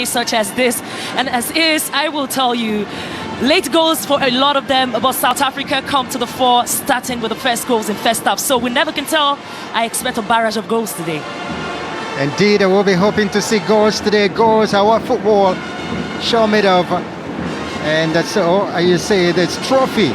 such as this. And as is, I will tell you, late goals for a lot of them, but South Africa come to the fore, starting with the first goals in first half. So we never can tell. I expect a barrage of goals today. Indeed, we'll be hoping to see goals today. Goals, our football sure made of. And so you say this trophy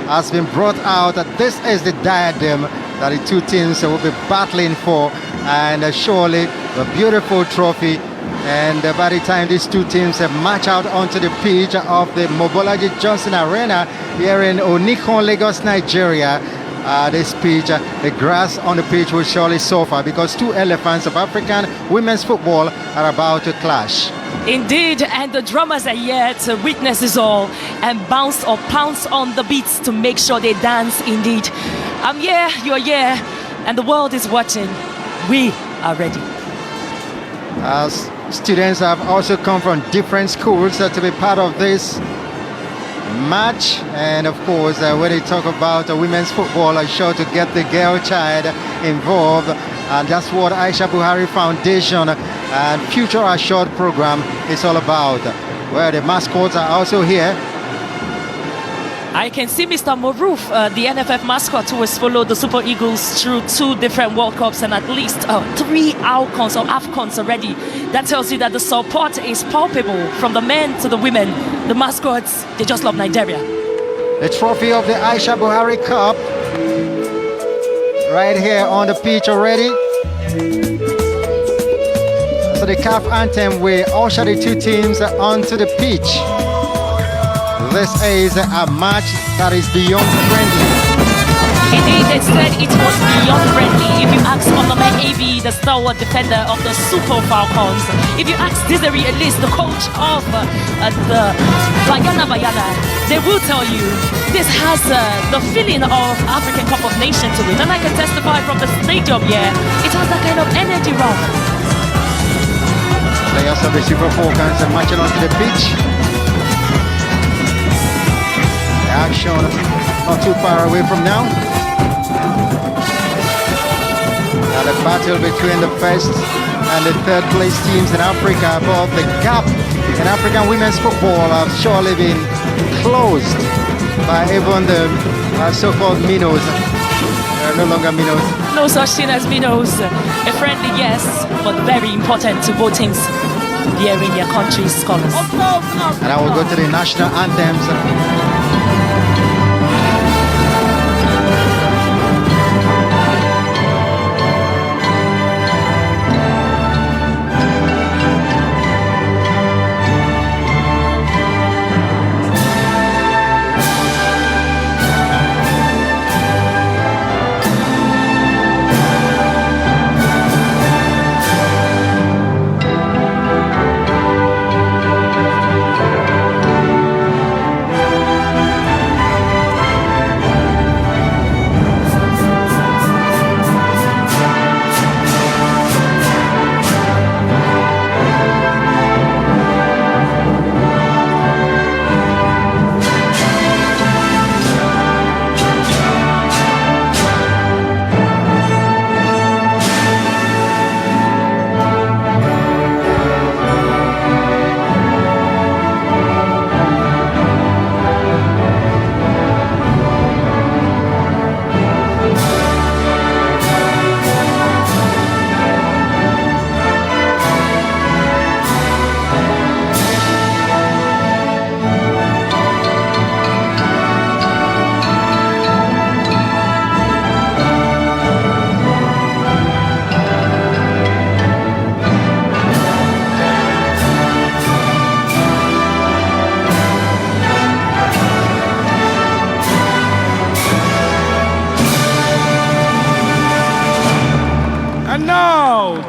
has been brought out. This is the diadem that the two teams will be battling for, and surely a beautiful trophy. And by the time these two teams match out onto the pitch of the Mobolaji Johnson Arena here in Onikon, Lagos, Nigeria, this pitch, the grass on the pitch will surely suffer, because two elephants of African women's football are about to clash. Indeed, and the drummers are here to witness this all and bounce or pounce on the beats to make sure they dance. Indeed, I'm here, you're here, and the world is watching. We are ready. As students have also come from different schools to be part of this match, and of course when they talk about women's football, are sure to get the girl child involved, and that's what Aisha Buhari Foundation and Future Assured program is all about, where the mascots are also here. I can see Mr. Moruf, the NFF mascot, who has followed the Super Eagles through 2 different World Cups and at least 3 AFCONs or AFCONs already. That tells you that the support is palpable from the men to the women. The mascots, they just love Nigeria. The trophy of the Aisha Buhari Cup right here on the pitch already. So the CAF anthem will usher the two teams onto the pitch. This is a match that is beyond friendly. Indeed, they said it was beyond friendly. If you ask Onome AB, the stalwart defender of the Super Falcons, if you ask Desiree Ellis, the coach of the Bayana, they will tell you this has the feeling of African Cup of Nations to it. And I can testify from the stadium here, it has that kind of energy, Rob. Players of the Super Falcons are marching onto the pitch. Action not too far away from now. Now the battle between the first and the third place teams in Africa, but the gap in African women's football have surely been closed by even the so-called minnows. They are no longer minnows. No such thing as minnows. A friendly yes, but very important to both teams here in their country's scholars. And I will go to the national anthems.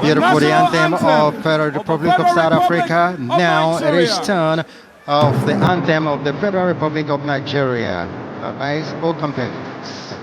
Beautiful, the anthem of Federal Republic of South Africa. Now it is turn of the anthem of the Federal Republic of Nigeria. Nice, all competitors.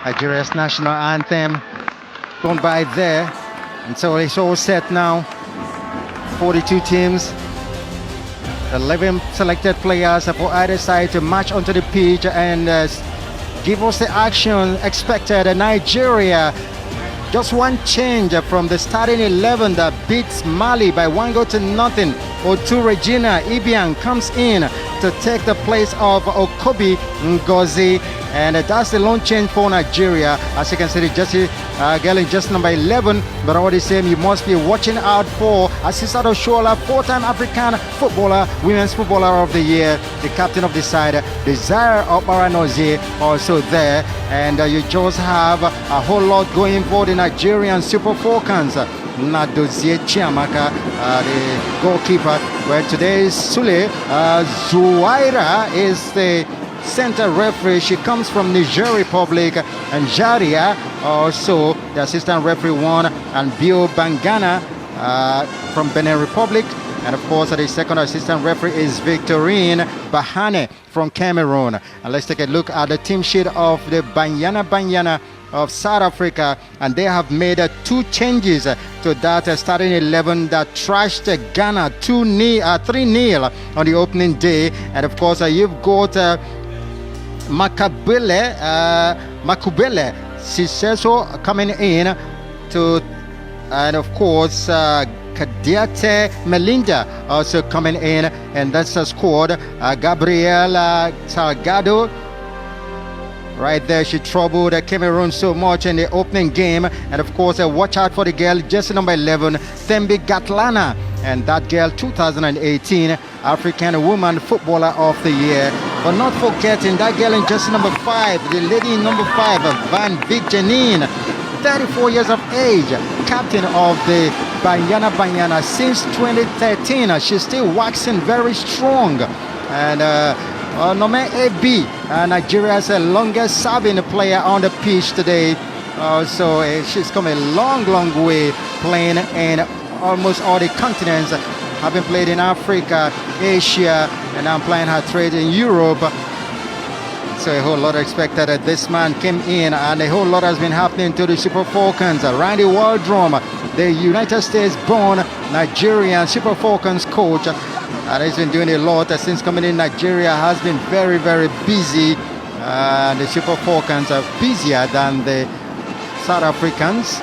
Nigeria's national anthem gone by there, and so it's all set now. 42 teams, 11 selected players for either side to march onto the pitch and give us the action expected. Nigeria, just one change from the starting 11 that beats Mali by 1-0. Otu Regina Ibiang comes in to take the place of Okobi Ngozi, and that's the lone change for Nigeria. As you can see, the jersey girl in just number 11, but all the same, you must be watching out for Aisha Buhari, four-time African footballer, women's footballer of the year, the captain of the side, Desire Obaranozie, also there, and you just have a whole lot going for the Nigerian Super Falcons. Nadozie Chiamaka, the goalkeeper, where today Sule Zuwaira is the center referee. She comes from Niger Republic, and Jaria also the assistant referee one, and Bio Bangana from Benin Republic, and of course the second assistant referee is Victorine Bahane from Cameroon. And let's take a look at the team sheet of the Banyana of South Africa, and they have made two changes to that starting 11 that trashed Ghana 3-0 on the opening day. And of course you've got Makubele Siseso coming in to, and of course Kadiate Melinda also coming in, and that's a squad. Gabriela Salgado right there, she troubled Cameroon so much in the opening game. And of course watch out for the girl jersey number 11, Thembi Gatlana, and that girl 2018 African Woman Footballer of the Year. But not forgetting that girl in jersey number 5, the lady in number 5, Van Vick Janine, 34 years of age, captain of the Banyana since 2013. She's still waxing very strong. And Nome AB, Nigeria's longest serving player on the pitch today. So she's come a long way, playing in almost all the continents, having played in Africa, Asia, and now playing her trade in Europe. So a whole lot expected that this man came in, and a whole lot has been happening to the Super Falcons. Randy Waldrum, the United States born Nigerian Super Falcons coach, and he's been doing a lot since coming in. Nigeria has been very busy. The Super Falcons are busier than the South Africans,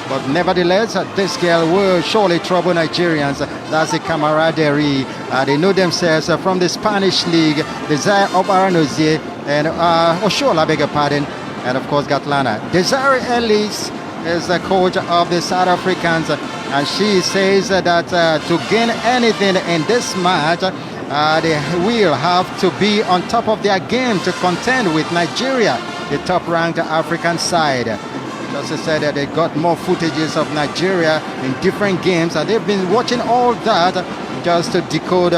but nevertheless this girl will surely trouble Nigerians. That's the camaraderie. They know themselves from the Spanish league. Desire Obaranozie and Oshola, beg your pardon, and of course Gatlana. Desire Ellis is the coach of the South Africans, and she says that to gain anything in this match, they will have to be on top of their game to contend with Nigeria, the top-ranked African side. Just said that they got more footages of Nigeria in different games, and they've been watching all that just to decode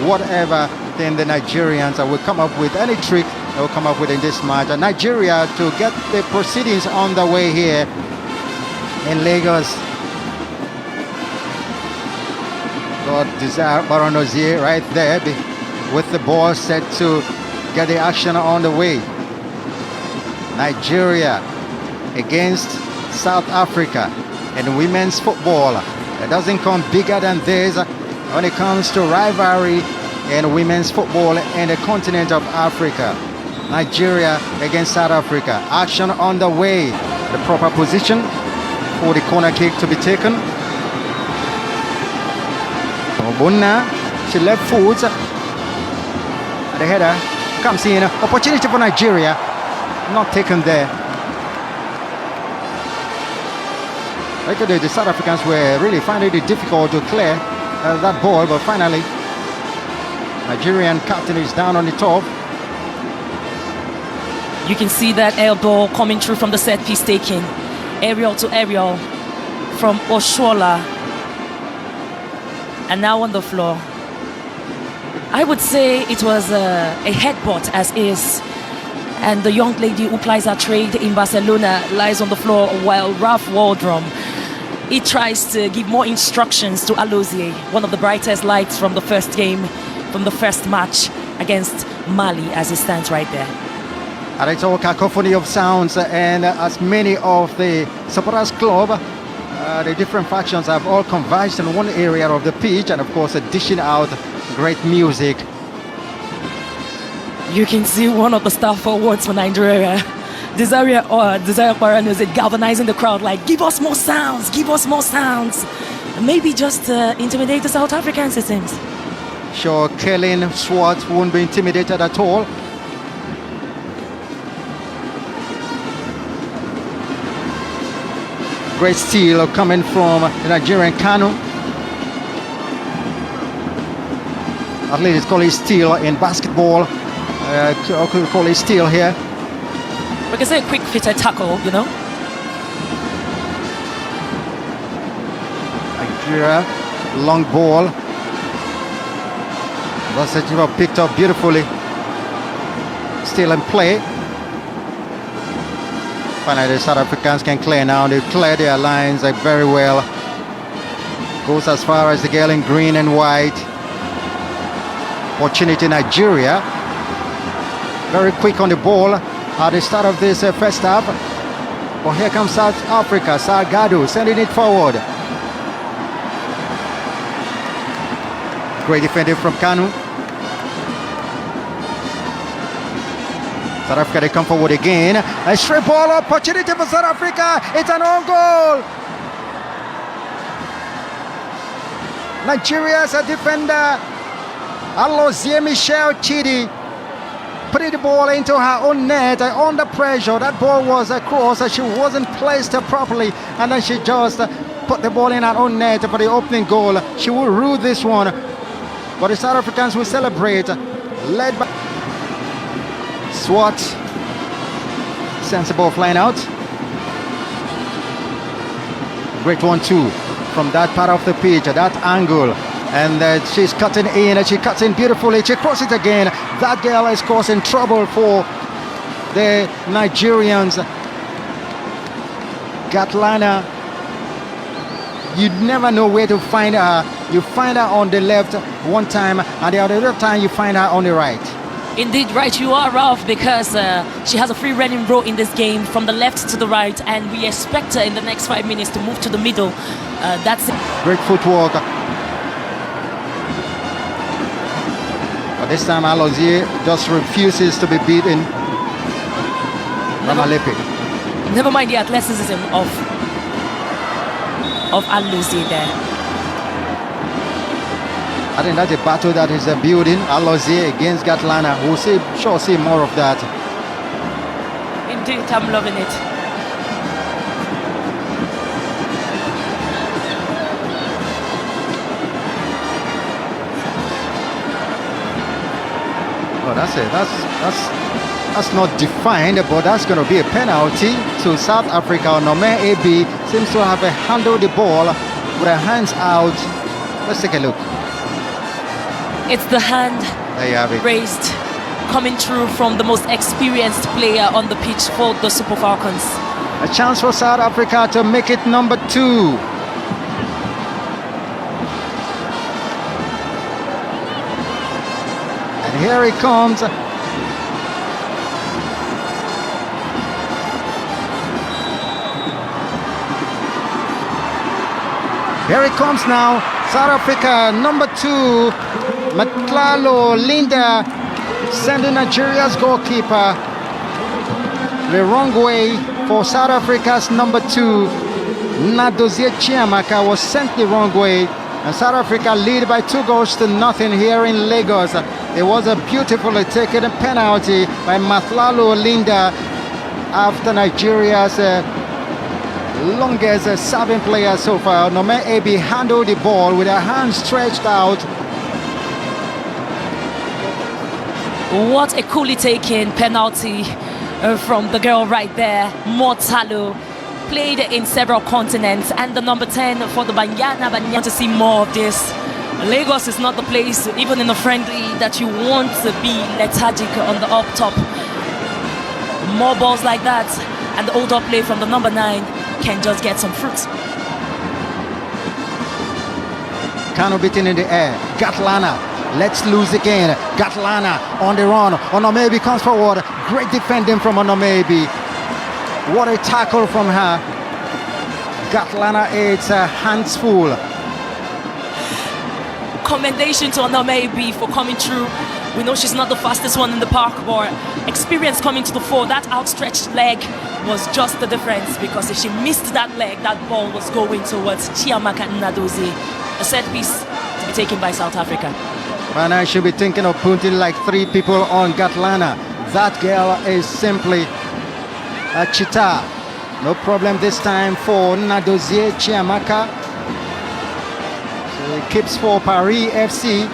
whatever thing the Nigerians will come up with, any trick they will come up with in this match. And Nigeria to get the proceedings on the way here in Lagos. Got Desire Baranozie right there with the ball set to get the action on the way. Nigeria against South Africa in women's football. It doesn't come bigger than this when it comes to rivalry in women's football in the continent of Africa. Nigeria against South Africa. Action on the way. The proper position for the corner kick to be taken. Obunna, she left foot. The header comes in. Opportunity for Nigeria. Not taken there. Right today, the South Africans were really finding it difficult to clear that ball, but finally, Nigerian captain is down on the top. You can see that air ball coming through from the set piece taking. Aerial to aerial from Oshola. And now on the floor. I would say it was a headbutt as is. And the young lady who plies her trade in Barcelona lies on the floor while Ralph Waldrum, he tries to give more instructions to Alozie, one of the brightest lights from the first game, from the first match. against Mali as it stands right there. And it's all cacophony of sounds, and as many of the supporters club, the different factions have all converged in one area of the pitch, and of course dishing out great music. You can see one of the star forwards for Nigeria, Desire Kwarano, is galvanizing the crowd like, give us more sounds, give us more sounds. Maybe just intimidate the South Africans, it seems. Sure, Kellen Swart won't be intimidated at all. Great steal coming from the Nigerian Kanu. At least it's called a steal in basketball. Could call it steal here. We can say a quick fitted tackle, you know. Nigeria, long ball. Vasajiva picked up beautifully. Still in play. Finally, the South Africans can clear now. They clear their lines very well. Goes as far as the girl in green and white. Opportunity Nigeria. Very quick on the ball at the start of this first half. But here comes South Africa. Salgado sending it forward. Great defending from Kanu. South Africa, they come forward again. A straight ball opportunity for South Africa. It's an own goal. Nigeria's defender, Alozie Michelle Chidi, put the ball into her own net under pressure. That ball was across. She wasn't placed properly, and then she just put the ball in her own net for the opening goal. She will rule this one, but the South Africans will celebrate, led by Swat. Sensible flying out. Great 1-2 from that part of the pitch, that angle. And she's cutting in, and she cuts in beautifully. She crosses it again. That girl is causing trouble for the Nigerians. Gatlana, you never know where to find her. You find her on the left one time, and the other time you find her on the right. Indeed, right, you are, Ralph, because she has a free running role in this game from the left to the right, and we expect her in the next 5 minutes to move to the middle. That's it. Great footwork. But this time Alozie just refuses to be beaten. Never mind the athleticism of Alozie there. I think that's a battle that is building. Alozie against Gatlana. We'll see more of that. Indeed, I'm loving it. Oh, that's it. That's not defined, but that's going to be a penalty to South Africa. Nome AB seems to have handled the ball with her hands out. Let's take a look. It's the hand raised, coming through from the most experienced player on the pitch for the Super Falcons. A chance for South Africa to make it number 2. And here it comes. Here it comes now. South Africa, number 2. Matlalo Linda sending Nigeria's goalkeeper the wrong way for South Africa's number 2. Nadozie Chiamaka was sent the wrong way, and South Africa lead by 2-0 here in Lagos. It was a beautifully taken penalty by Matlalo Linda after Nigeria's longest serving player so far. Nome AB handled the ball with her hands stretched out. What a coolly taken penalty from the girl right there, Motalo. Played in several continents, and the number 10 for the Banyana. To see more of this. Lagos is not the place, even in a friendly, that you want to be lethargic on the up top. More balls like that, and the older play from the number 9 can just get some fruits. Kanu beaten in the air. Gatlana Let's lose again. Gatlana on the run. Onomebi comes forward. Great defending from Onomebi. What a tackle from her. Gatlana, it's hands full. Commendation to Onomebi for coming through. We know she's not the fastest one in the park, but experience coming to the fore. That outstretched leg was just the difference, because if she missed that leg, that ball was going towards Chiamaka Nnadozie. A set piece to be taken by South Africa. And I should be thinking of putting like 3 people on Gatlana. That girl is simply a cheetah. No problem this time for Nnadozie Chiamaka. So it keeps for Paris FC.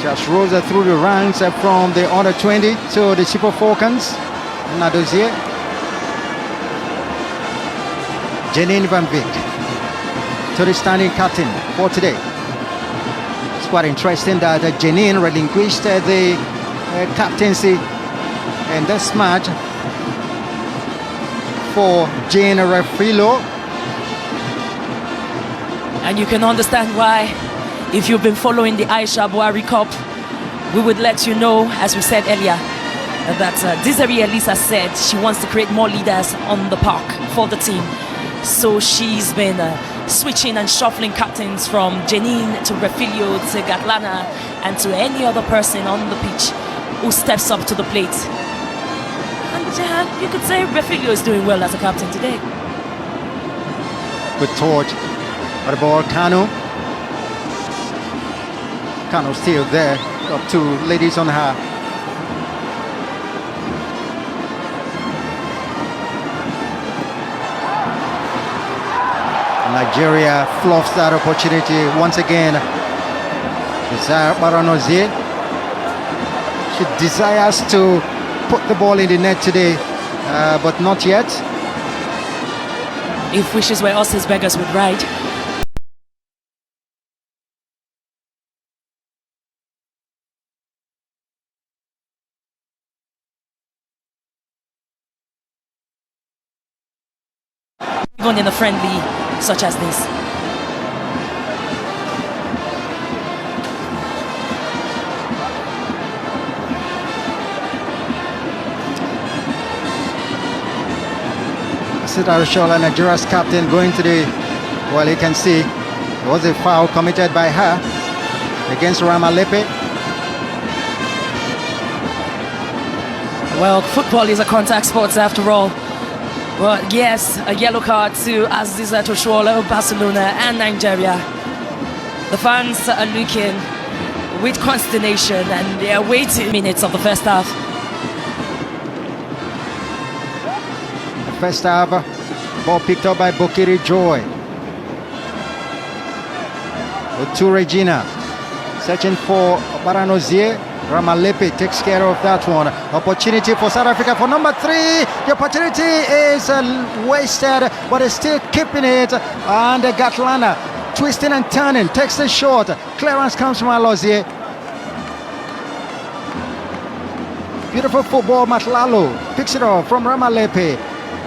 Just rose through the ranks from the under 20 to the Super Falcons. Nnadozie. Janine Van Beek to the standing captain for today. It's quite interesting that Janine relinquished the captaincy in this match for Jane Refilo. And you can understand why. If you've been following the Aisha Buhari Cup, we would let you know, as we said earlier, that Desiree Elisa said she wants to create more leaders on the park for the team. So she's been switching and shuffling captains from Janine to Refilio to Gatlana and to any other person on the pitch who steps up to the plate. And you could say Refilio is doing well as a captain today. Good torch. But the ball, Kanu. Kanu still there. Got 2 ladies on her. Nigeria fluffs that opportunity once again. Desire Baranozie. She desires to put the ball in the net today, but not yet. If wishes were us, beggars would ride. Even in a friendly such as this. Sita Shola, Nigeria's captain, going to the, well, you can see it was a foul committed by her against Ramalepe. Well, football is a contact sport after all. But yes, a yellow card to Aziza Toshola of Barcelona and Nigeria. The fans are looking with consternation and they are waiting minutes of the first half. The first half, ball picked up by Bokiri Joy. To Regina, searching for Baranozie. Ramalepe takes care of that one. Opportunity for South Africa for number 3. The opportunity is wasted, but it's still keeping it. And Gatlana twisting and turning, takes the shot. Clearance comes from Alozie. Beautiful football, Matlalo picks it up from Ramalepe.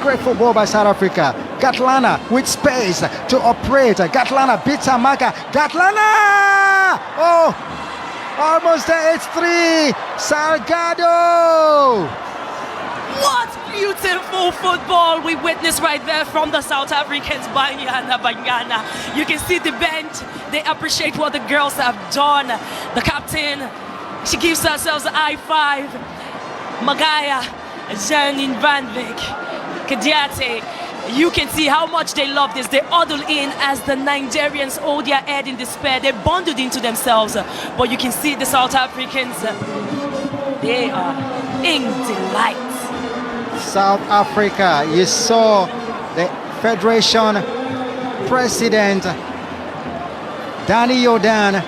Great football by South Africa. Gatlana with space to operate. Gatlana beats Amaka. Gatlana! Oh! Almost there, it's 3. Salgado! What beautiful football we witnessed right there from the South Africans. Banyana. You can see the bench. They appreciate what the girls have done. The captain, she gives herself a high 5. Magaya, Janine Van Beek, Kadiate. You can see how much they love this. They huddle in as the Nigerians hold their head in despair. They bundled into themselves. But you can see the South Africans, they are in delight. South Africa, you saw the Federation President Danny Jordan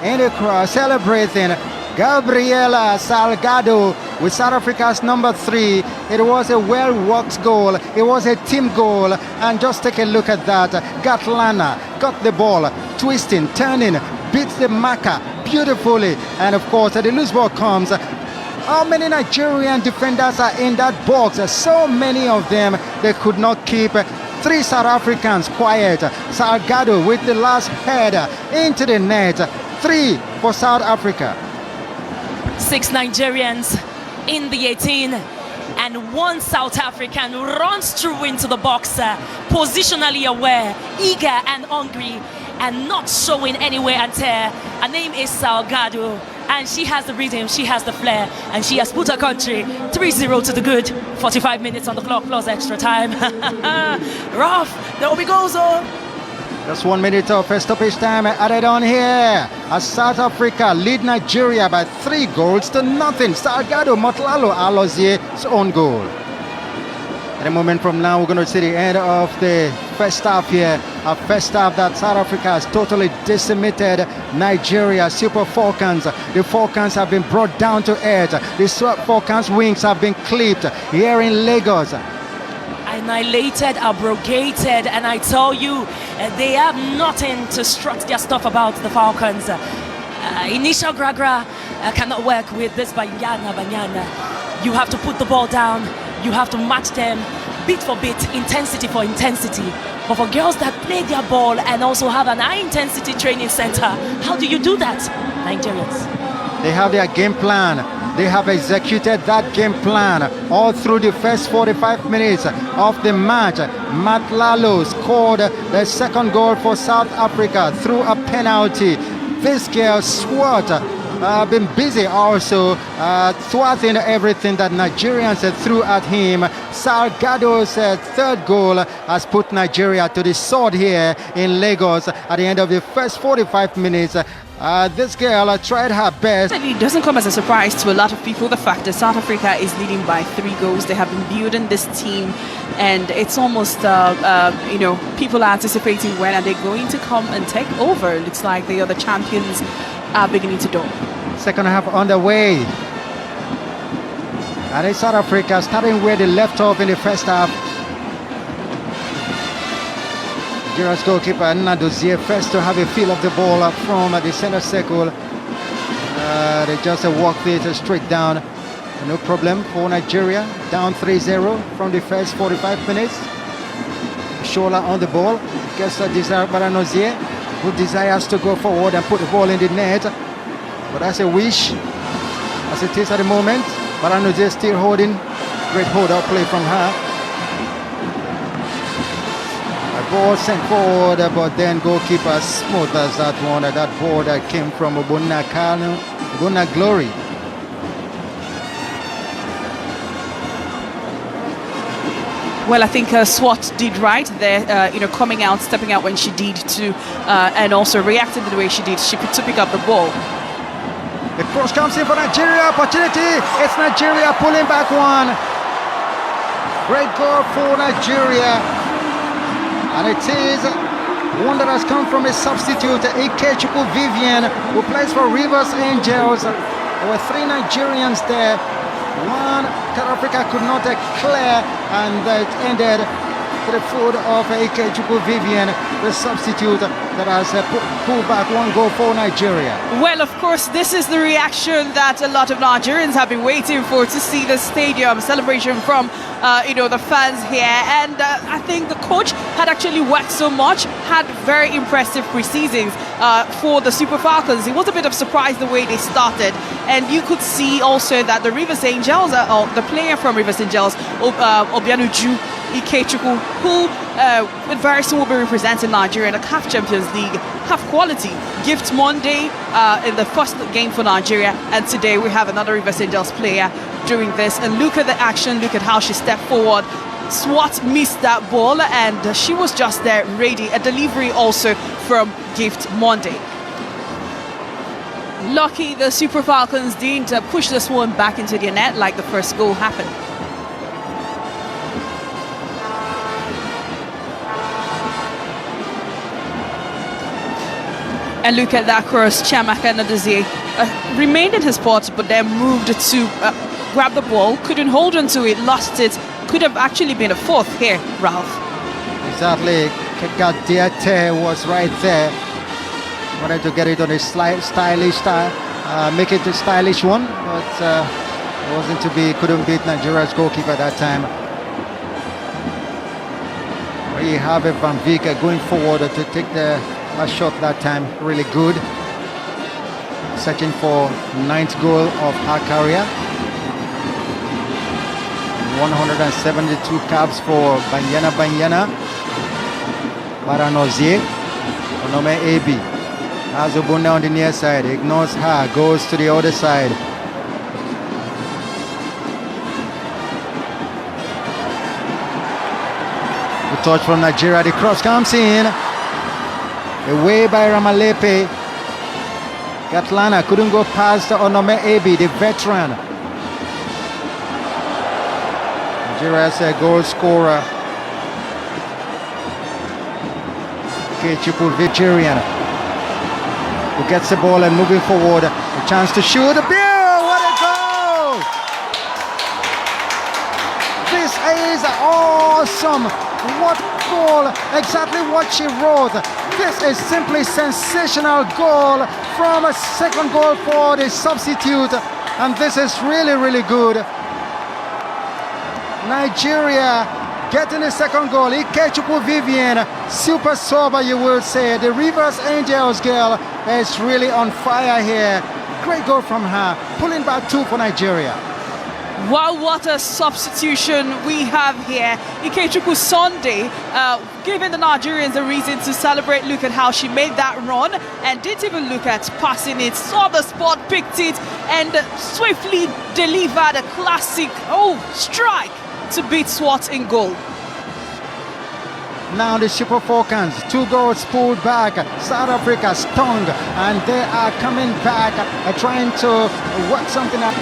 in the crowd celebrating Gabriela Salgado with South Africa's number 3. It was a well-worked goal. It was a team goal. And just take a look at that. Gatlana got the ball, twisting, turning, beats the marker beautifully. And of course, the loose ball comes. How many Nigerian defenders are in that box? So many of them, they could not keep 3 3 South Africans quiet. Salgado with the last header into the net. 3 for South Africa. 6 Nigerians in the 18, and 1 South African runs through into the box, positionally aware, eager and hungry, and not showing any wear and tear. Her name is Salgado, and she has the rhythm, she has the flair, and she has put her country 3-0 to the good. 45 minutes on the clock plus extra time. Rough, there we go, so. Just 1 minute of stoppage time added on here as South Africa lead Nigeria by 3 goals to nothing. Salgado Motlalo Alozie's own goal. At a moment from now, we're going to see the end of the first half here. A first half that South Africa has totally decimated Nigeria. Super Falcons. The Falcons have been brought down to earth. The Falcons' wings have been clipped here in Lagos. Annihilated, abrogated, and I tell you, they have nothing to strut their stuff about, the Falcons. Initial Gragra cannot work with this Banyana. You have to put the ball down, you have to match them bit for bit, intensity for intensity. But for girls that play their ball and also have an high intensity training center, how do you do that, Nigerians? They have their game plan. They have executed that game plan all through the first 45 minutes of the match. Matlalo scored the second goal for South Africa through a penalty. This girl, Swart, been busy also thwarting everything that Nigerians threw at him. Salgado's third goal has put Nigeria to the sword here in Lagos at the end of the first 45 minutes. This girl tried her best. It doesn't come as a surprise to a lot of people, the fact that South Africa is leading by 3 goals. They have been building this team, and it's almost, people are anticipating when are they going to come and take over. It looks like the other champions are beginning to dawn. Second half underway. And it's South Africa starting where they left off in the first half. Nigeria's goalkeeper Nadozie first to have a feel of the ball from the center circle. They just walked it straight down. No problem for Nigeria. Down 3-0 from the first 45 minutes. Shola on the ball. Gets Desire Baranozie, who desires to go forward and put the ball in the net. But that's a wish, as it is at the moment. Baranozie still holding. Great hold-up play from her. Ball sent forward, but then goalkeeper smothers that one. That ball that came from Obuna Glory. Well, I think Swart did right there, coming out, stepping out when she did too, and also reacting the way she did. She could to pick up the ball. The cross comes in for Nigeria. Opportunity. It's Nigeria pulling back one. Great goal for Nigeria. And it is one that has come from a substitute, Ikechukwu Vivian, who plays for Rivers Angels. There were 3 Nigerians there. One South Africa could not clear, and it ended to the foot of Ikechukwu Vivian, the substitute that has pulled back 1 goal for Nigeria. Well, of course, this is the reaction that a lot of Nigerians have been waiting for, to see the stadium celebration from the fans here. And I think the coach had actually worked so much, had very impressive pre-seasons for the Super Falcons. It was a bit of surprise the way they started, and you could see also that the Rivers Angels, or the player from Rivers Angels, Obianuju Ikechukwu, who very soon will be representing Nigeria in the CAF Champions League, have quality. Gift Monday in the first game for Nigeria, and today we have another Rivers Angels player doing this. And look at the action, look at how she stepped forward. Swart missed that ball, and she was just there ready. A delivery also from Gift Monday. Lucky the Super Falcons didn't push this one back into the net like the first goal happened. And look at that cross. Chiamaka Nadozie remained in his spot, but then moved to grab the ball, couldn't hold on to it, lost it. Could have actually been a 4th here, Ralph. Exactly. Kekadiete was right there. Wanted to get it on a stylish style, make it a stylish one, but it wasn't to be. Couldn't beat Nigeria's goalkeeper that time. We have a Van Beek going forward to take the shot that time. Really good. Searching for 9th goal of her career. 172 caps for Banyana Baranozie. Onome AB has Obunda on the near side, ignores her, goes to the other side. The touch from Nigeria, the cross comes in. Away by Ramalepe. Gatlana couldn't go past Onome AB, the veteran. Nigeria's goal scorer. Kechuku Nigerian, who gets the ball and moving forward. A chance to shoot. Beer! What a goal! This is awesome. What goal! Exactly what she wrote. This is simply sensational goal from a second goal for the substitute, and this is really, really good. Nigeria getting the second goal. Ikechukwu Vivian, super sober, you would say. The Rivers Angels girl is really on fire here. Great goal from her, pulling back 2 for Nigeria. Wow, what a substitution we have here. Ikechukwu Sunday giving the Nigerians a reason to celebrate. Look at how she made that run and didn't even look at passing it. Saw the spot, picked it, and swiftly delivered a classic strike to beat Swat in goal. Now the Super Falcons, 2 goals pulled back. South Africa stung, and they are coming back, trying to work something out.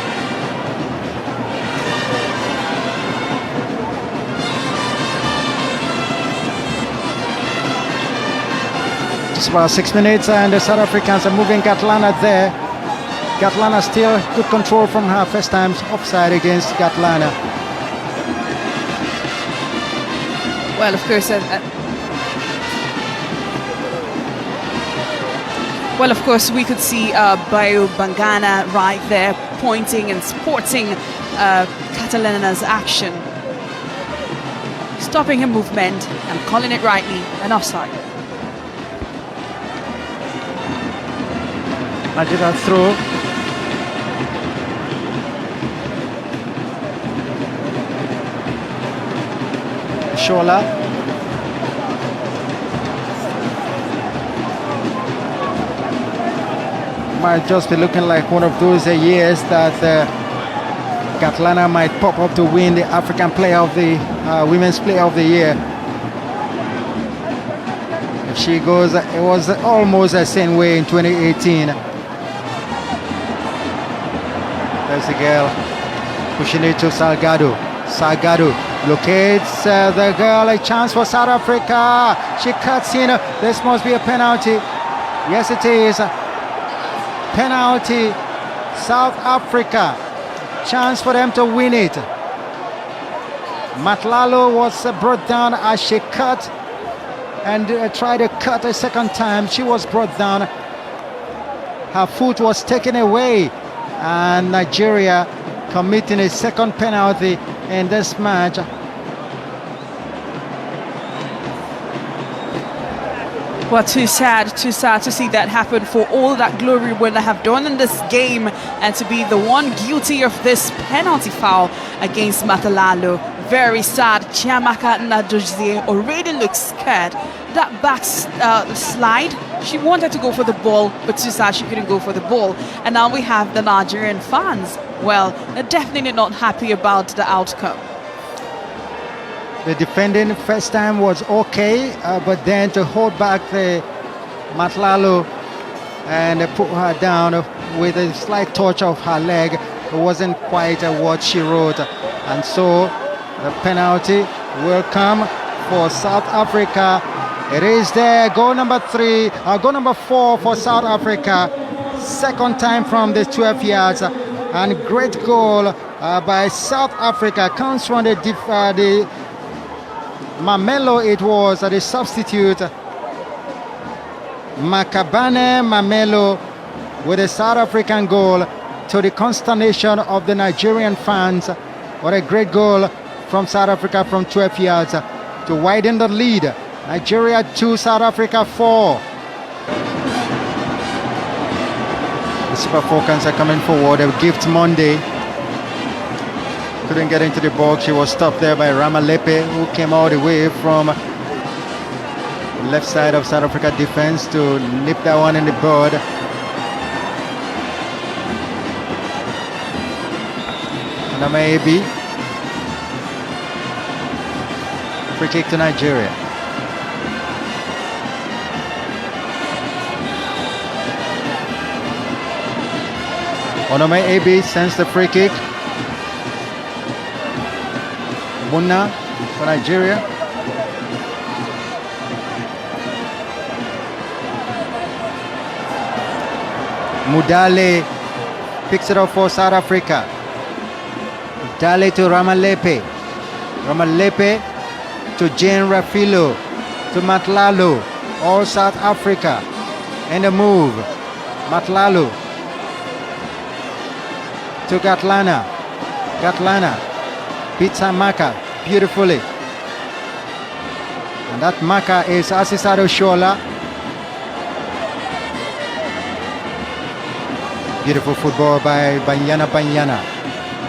Just about 6 minutes, and the South Africans are moving Gatlana there. Gatlana still good control from her first times offside against Gatlana. Well, of course, we could see Bayo Bangana right there pointing and supporting Catalana's action, stopping her movement and calling it rightly an offside. Nigeria through. Shola. Might just be looking like one of those years that Gatlana might pop up to win the African Player of the Women's Player of the Year. If she goes, it was almost the same way in 2018. There's the girl pushing it to Salgado. Salgado locates the girl. A chance for South Africa. She cuts in. This must be a penalty. Yes, it is. Penalty. South Africa. Chance for them to win it. Matlalo was brought down as she cut and tried to cut a second time. She was brought down. Her foot was taken away, and Nigeria committing a second penalty in this match. Well, too sad to see that happen, for all that glory when I have done in this game, and to be the one guilty of this penalty foul against Matalalo. Very sad. Chiamaka Nadozie already looks scared. That back slide, she wanted to go for the ball, but too sad she couldn't go for the ball. And now we have the Nigerian fans. Well, they're definitely not happy about the outcome. The defending first time was okay, but then to hold back the Matlalo and put her down with a slight touch of her leg, it wasn't quite what she wrote. And so the penalty will come for South Africa. It is there. Goal number 4 for South Africa. Second time from the 12 yards. And great goal by South Africa. Comes from the Mamelo, it was the substitute. Makabane Mamelo with a South African goal, to the consternation of the Nigerian fans. What a great goal from South Africa from 12 yards. to widen the lead. Nigeria 2, South Africa 4. The Super Falcons are coming forward. A gift Monday. Couldn't get into the box. She was stopped there by Ramalepe, who came all the way from the left side of South Africa defense to nip that one in the bud. And maybe free kick to Nigeria. Onome AB sends the free kick. Munna for Nigeria. Mudale picks it up for South Africa. Mudale to Ramalepe. Ramalepe to Jane Rafilo. To Matlalo. All South Africa. And the move. Matlalo to Gatlana. Gatlana beats Maka beautifully. And that Maka is Asisado Shola. Beautiful football by Banyana Banyana.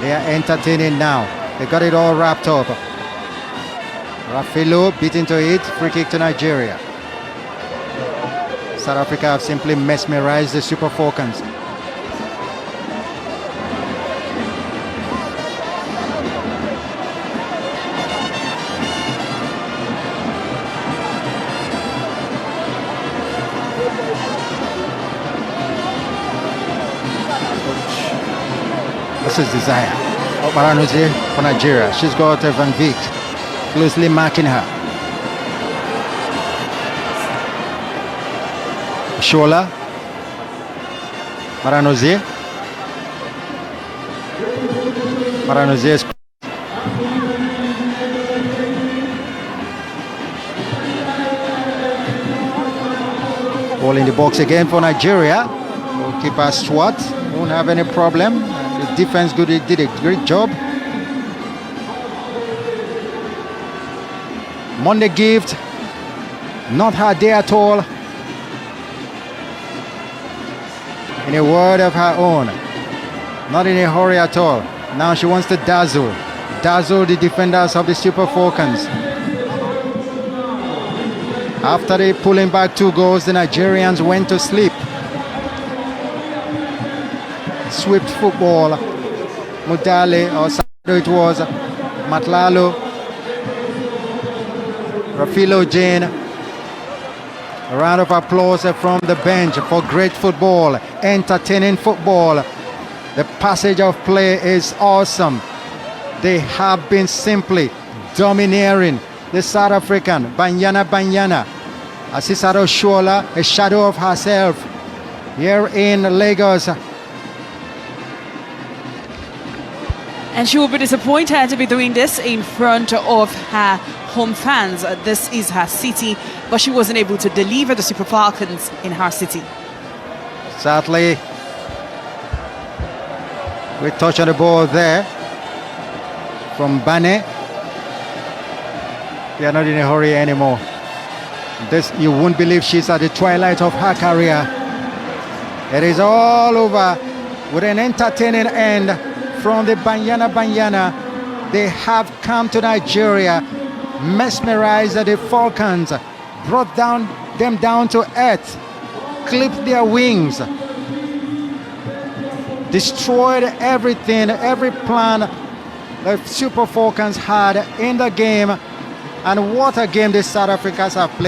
They are entertaining now. They got it all wrapped up. Rafilo beat into it. Free kick to Nigeria. South Africa have simply mesmerized the Super Falcons. This is Desire Maranozie for Nigeria. She's got Van Vick closely marking her. Shola Maranozie. Maranozie. Ball in the box again for Nigeria. Goalkeeper Swat won't have any problem. The defense did a great job. Monday gift, not her day at all. In a word of her own, not in a hurry at all. Now she wants to dazzle the defenders of the Super Falcons. After they pulling back 2 goals, the Nigerians went to sleep. Swift football. Mudale, or Sado it was, Matlalo, Rafilo Jane. A round of applause from the bench for great football, entertaining football. The passage of play is awesome. They have been simply domineering the South African. Banyana Banyana, Asisado Shola, a shadow of herself here in Lagos. And she will be disappointed to be doing this in front of her home fans. This is her city, but she wasn't able to deliver the Super Falcons in her city. Sadly, we touch on the ball there from Bane. They are not in a hurry anymore. This, you won't believe she's at the twilight of her career. It is all over with an entertaining end from the Banyana Banyana. They have come to Nigeria, mesmerized the Falcons, brought them down to earth, clipped their wings, destroyed everything, every plan the Super Falcons had in the game. And what a game the South Africans have played.